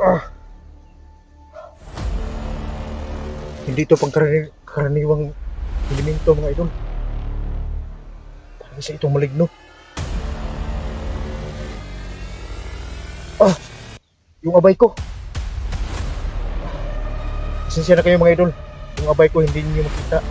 Ah, hindi ito karaniwang elemento mga idol. Parang isa itong maligno. Ah, yung abay ko. Pasensya na kayo mga idol. Yung abay ko hindi niyo makita.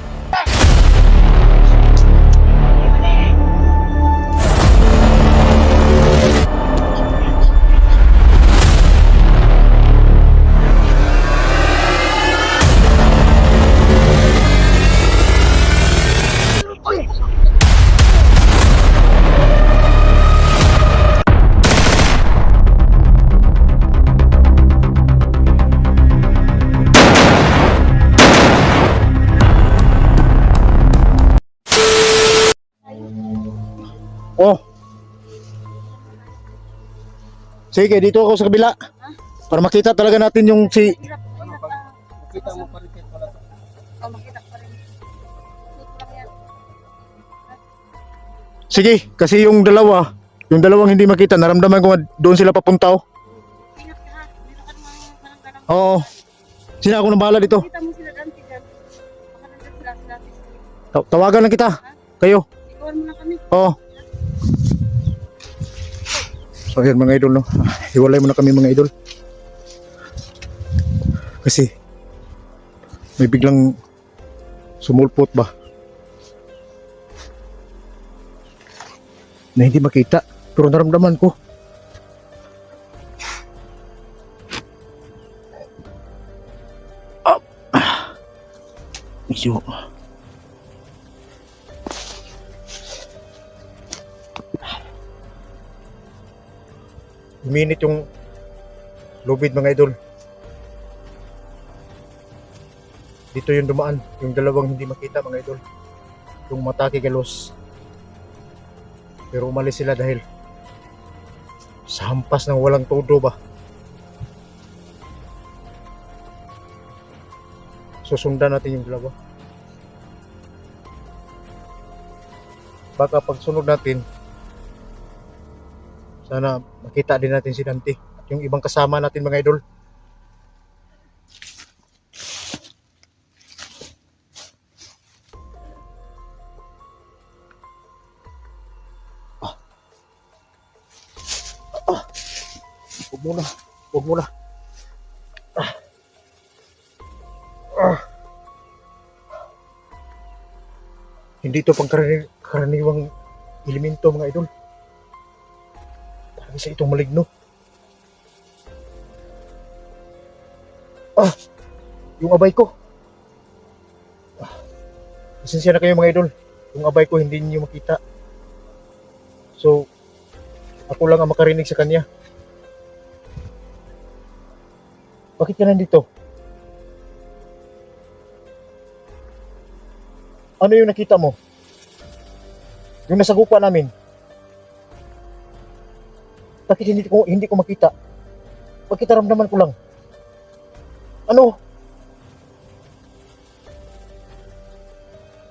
Oh, sige, dito ako sa kabila. Para makita talaga natin yung si... Makita mo pa rin kahit wala sa... Oh, makita pa rin. Shoot lang yan. Sige, kasi yung dalawang hindi makita, naramdaman ko doon sila papunta oh. Ingat ka ha. Dito ka naman parang ganang. Oo. Sino ako nang bahala dito? Kita mo sila dante dyan. Baka nandyan sila dati. Tawagan lang kita. Kayo. Ikawan mo na kami. Oo. So ayan mga idol no. Hiwalay muna kami mga idol. Kasi may biglang sumulpot ba na hindi makita pero naramdaman ko. Medyo uminit yung lubid mga idol. Dito yung dumaan, yung dalawang hindi makita mga idol, yung mata kigalos. Pero umalis sila dahil sa hampas ng walang todo ba. Susundan natin yung dalawa. Baka pagsunod natin, sana makita din natin si Dante at yung ibang kasama natin mga idol. Huwag muna. Huwag muna. Hindi ito karaniwang elemento mga idol. Parang isa itong maligno. Yung abay ko. Pasensya na kayo mga idol. Yung abay ko hindi niyo makita. So, ako lang ang makarinig sa kanya. Bakit ka nandito? Ano yung nakita mo? Yung nasagupa namin. Bakit hindi ko makita? Bakit naramdaman ko lang? Ano?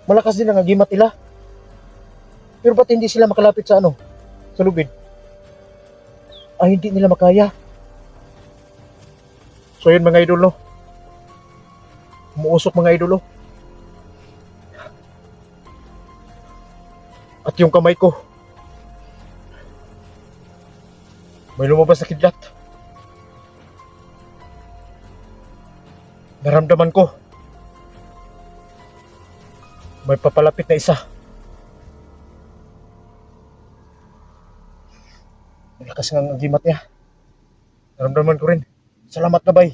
Malakas din ang agimat nila. Pero ba't hindi sila makalapit sa ano? Sa lubid? Ay, hindi nila makaya. So yun mga idol no. Umuusok mga idol no. At yung kamay ko, may lumabas na kidlat. Naramdaman ko, may papalapit na isa. Malakas nga ang agimat niya. Naramdaman ko rin. Salamat na bay.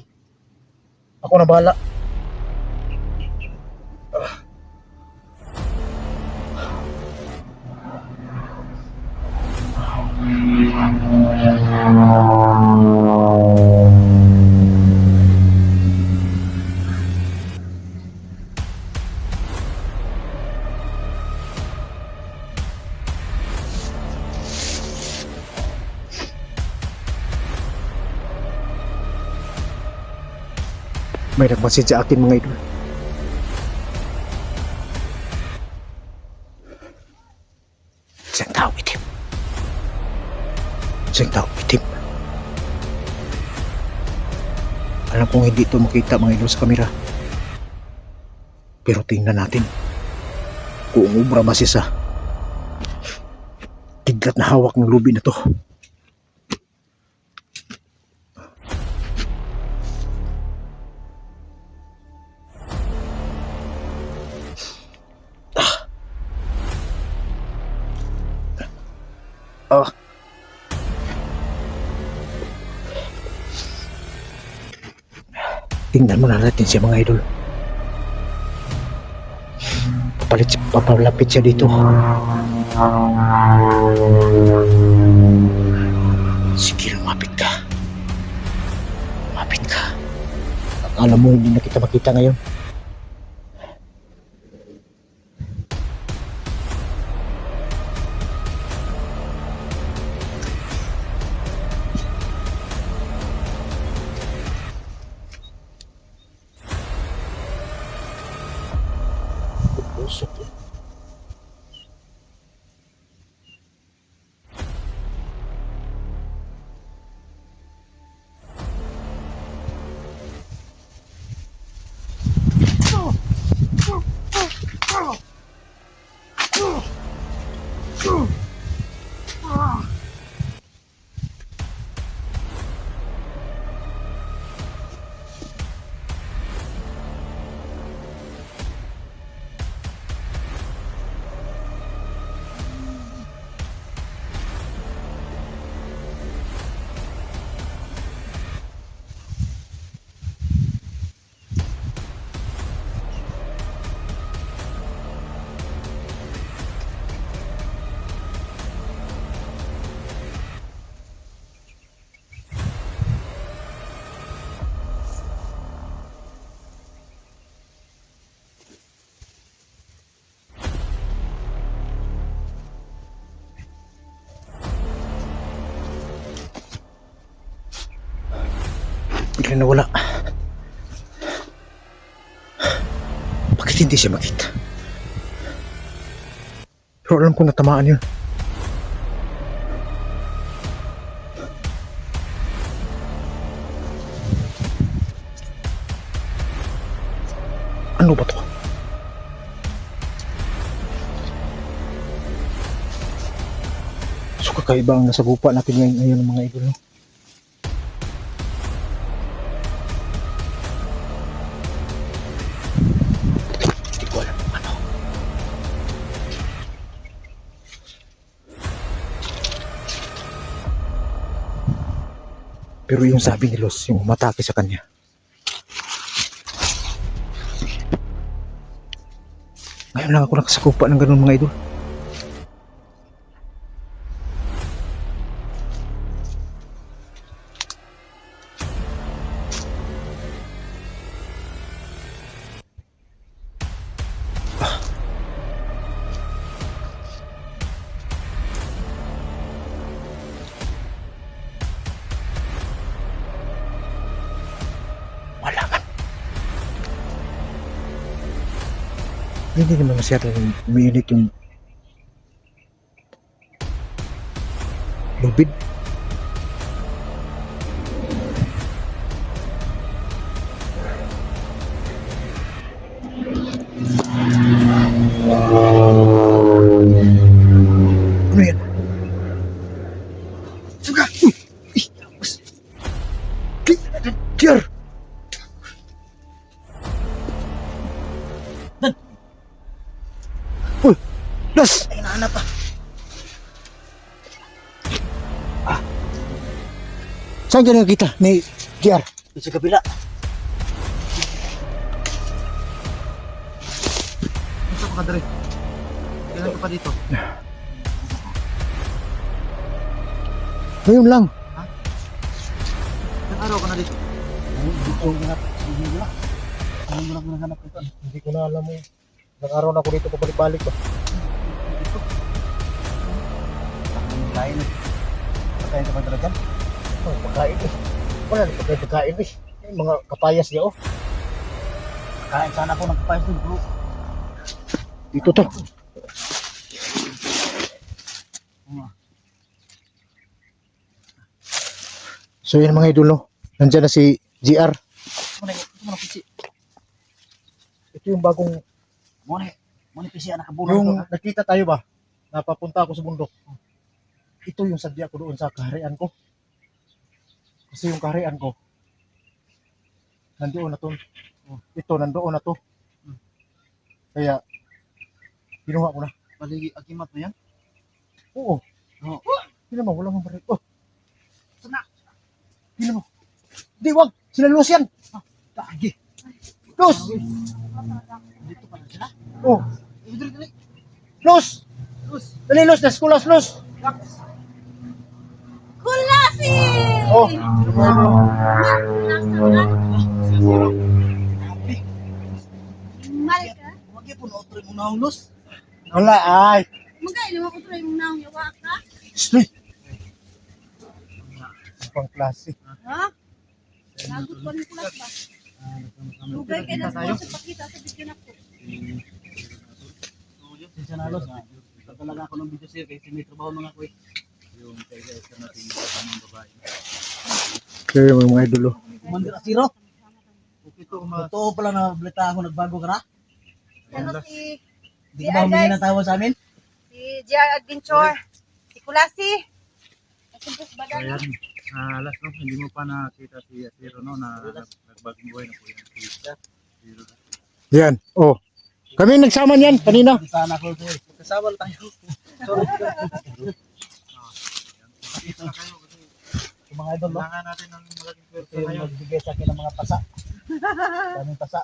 Ako na bahala. May nagmasid sa akin mga idol. Isang tao itim. Isang tao itim. Alam kong hindi ito makita mga idol sa kamera. Pero tingnan natin kung umubra ba siya sa kidlat na hawak ng lubi na to. Ah. Tingnan mo na natin siya mga idol. Papalapit siya dito. Sige, lumapit ka. Lumapit ka. Alam mo, hindi na kita makita ngayon. Busok eh. Bigla nawala. Bakit hindi siya makita? Pero alam kong natamaan yun. Ano ba to? So kakaiba ang nasagupa natin ngayon ng mga idol, no? Hindi ko alam kung ano. Pero yung sabi ni Los, yung umatake sa kanya, ngayon lang ako nakasakupa ng ganun mga idol. Wala man. Hindi naman masyadong umiinit yung lubid. Ano yan? Suga! Uy! Mas! Diyan! Uy! Las! Ay, nahanap pa. Saan ka nakita ni JR? Sa kabila. Gusto ko ka dre. Kailan ka pa dito? Ngayon lang. Ilang araw ka na dito? Hindi ko hanap. Hindi mo lang. Ano mo lang hanap ito? Hindi ko na alam mo. Ilang araw na ako dito pabalik-balik ba? Dito. Ang lain eh. Pagkain ka pa talaga dyan? Oh, pagkain eh. Wala na pagkain eh. Yung mga kapayas niya oh. Kain sana ako ng kapayas dun bro. Dito to. So yan mga idol no. Nandiyan na si JR. mga pisi. Ito yung bagong, Muna pisi anak kabulan yung ko. nakita tayo ba? Napapunta ako sa bundok. Ito yung sadya ko doon sa kaharian ko. Kasi yung kaharian ko, nandoon na to. Ito, nandoon na to. Kaya, kinuha ko na. Baligi agimat mo yan. Oo. Oo. Tingnan mo, wala mong baril. Oh, Sana. tingnan mo. Di, wag. Sila Luz yan. Tagi. Luz! Dito pa na sila. Oh, Dali. Luz! Luz. Dali, Luz. Naskulas, Luz. Kulasi! Oh, Happy. Mali ka? Wag po na otro mo na Luz. wala, ay. Magkailan ako try mong naong yawa ka? Stay. Pang klase. Ha? Lagot pa rin kulas ba? Lugay kayo na sa pakita sa video na ko. Sinsa na Luz. Talaga ako ng video sir kasi may trabaho mga ko eh. Yung kaya isa natin kasama ng babae. Kaya mga idolo. Commander Asiro. Totoo pala na balita ako nagbago ka na? Ano si Hindi ka ba humingi ng tawad sa amin? JR Adventure? Si Kulasi? Kumpus ba Ayan, last no, hindi mo pa nakita si Asiro no, na nagbagong buhay na po yan. Si Asiro. Yan. Oh. Kami nagsama niyan kanina. Sana ko sir. Kasama lang tayo. Sorry. Pakita na kayo kasi Yung mga idol, no? kailangan natin ng malaking Ito pwersa yung ngayon. nagbigay sa akin ng mga pasa. Daming pasa.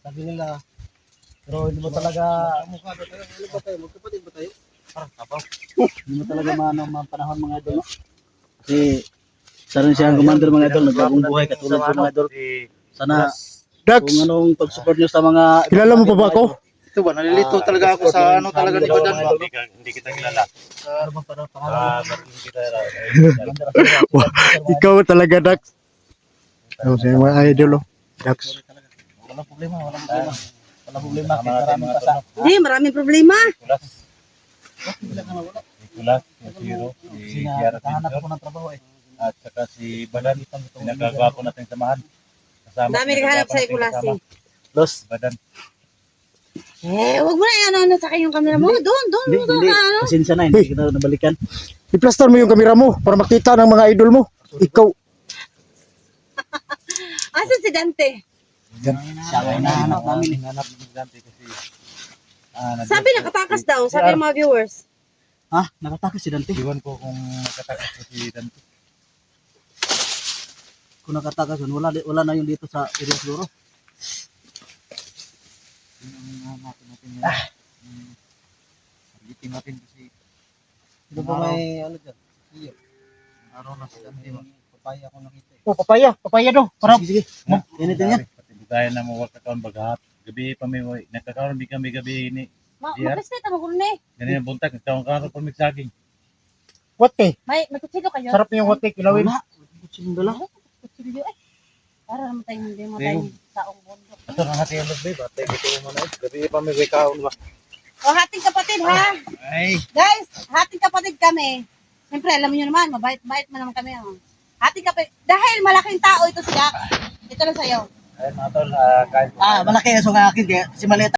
Sabi nila, pero hindi mo talaga, Mukha ba tayo? Ano ba tayo? Magkapatid ba tayo? Apaw. hindi mo talaga mga panahon mga idol, no? Kasi, isa rin siya ang commander mga idol, nagbagong buhay katulad ko mga idol. Sana, Dax, kung anong pag-support nyo sa mga... kilala mo pa ba ako? Ito ba, nalilito talaga ako sa ano talaga ni Badan ba? Hindi kita kilala. Ano bang pangalan? Hindi kita Commander Asiro. Ikaw talaga, Dax. Oh, sa mga idol, oh. Dax. Walang problema, walang problema. Walang problema, kahit maraming pasa. Hindi, maraming problema. Kulas, Wala ka na wala. si Kulas, si Asiro, si Kasi Kiara nakahanap Pintor, ako ng trabaho eh. at saka si Badan. Pinagagawa ko natin samahan. Kasama. Dami naghanap sa Kulasi. Los, Badan. Wag mo na ano sa akin yung camera mo. Doon, hindi, ano. pasensya na, hindi kita nabalikan. I-plaster mo yung kamera mo para makita ng mga idol mo. Ikaw. Asan si Dante? Siya nga hinahanap namin eh. Hinahanap ni Dante kasi Sabi nakatakas daw, sabi ng mga viewers. Ha? Nakatakas si Dante. iwan ko kung nakatakas ko si Dante. Kung nakatakas yun, wala na yung dito sa area siguro. Hinahanapin natin yan. Targetin natin kasi Sino ba may ano dyan? Iyo. araw na si Dante. Papaya ko nakita eh. Oh, papaya daw. Para Sige. Initin yan. Pati tayo na mo wakakaon bagat. Gabi pa may nakakaon bi kami gabi ni. Yeah. Mag-prestate mo kuno ni. Ganyan buntag nagkaon pa mig saging. wate. May kutsilo kayo. Sarap yung wate, kilawin. Wala. Sinong dala? Kutsilo eh. Para naman tayo hindi mo tayo taong bundok. Ato na natin yung lagay ba? Tayo gusto mo na. Gabi pa may kaon ba? O hating kapatid ha. Ay. Guys, hating kapatid kami. Siyempre alam niyo naman, mabait-bait man naman kami. Oh. Hating kapatid. Dahil malaking tao ito si Dax. Ito na sa'yo. Ay mga tol, kain po. Malaki. So nga akin, kaya si Maliit